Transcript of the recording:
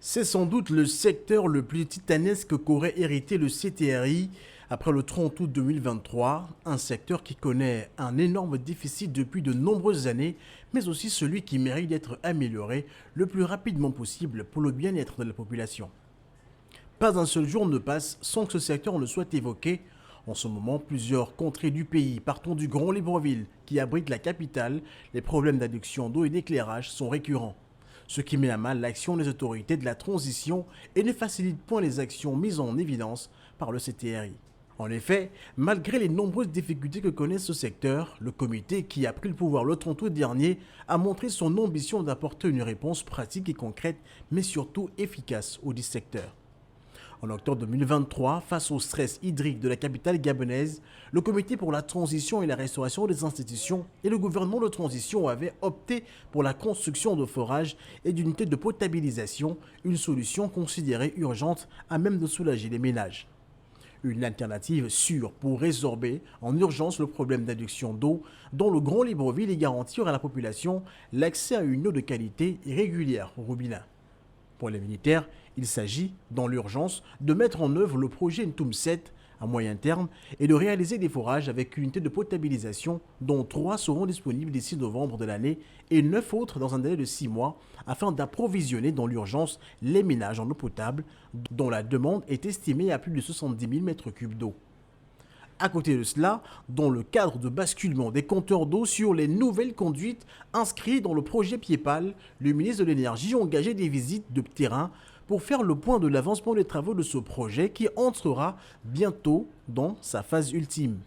C'est sans doute le secteur le plus titanesque qu'aurait hérité le CTRI après le 30 août 2023, un secteur qui connaît un énorme déficit depuis de nombreuses années, mais aussi celui qui mérite d'être amélioré le plus rapidement possible pour le bien-être de la population. Pas un seul jour ne passe sans que ce secteur ne soit évoqué. En ce moment, plusieurs contrées du pays, partons du Grand Libreville, qui abrite la capitale, les problèmes d'adduction d'eau et d'éclairage sont récurrents, ce qui met à mal l'action des autorités de la transition et ne facilite point les actions mises en évidence par le CTRI. En effet, malgré les nombreuses difficultés que connaît ce secteur, le comité qui a pris le pouvoir le 30 août dernier a montré son ambition d'apporter une réponse pratique et concrète, mais surtout efficace au dit secteur. En octobre 2023, face au stress hydrique de la capitale gabonaise, le Comité pour la transition et la restauration des institutions et le gouvernement de transition avaient opté pour la construction de forages et d'unités de potabilisation, une solution considérée urgente à même de soulager les ménages. Une alternative sûre pour résorber en urgence le problème d'adduction d'eau dans le Grand Libreville et garantir à la population l'accès à une eau de qualité et régulière au robinet. Pour les militaires, il s'agit, dans l'urgence, de mettre en œuvre le projet Ntoum 7 à moyen terme et de réaliser des forages avec une unité de potabilisation dont 3 seront disponibles d'ici novembre de l'année et 9 autres dans un délai de 6 mois afin d'approvisionner dans l'urgence les ménages en eau potable dont la demande est estimée à plus de 70 000 m3 d'eau. À côté de cela, dans le cadre de basculement des compteurs d'eau sur les nouvelles conduites inscrites dans le projet Piepal, le ministre de l'Énergie a engagé des visites de terrain pour faire le point de l'avancement des travaux de ce projet qui entrera bientôt dans sa phase ultime.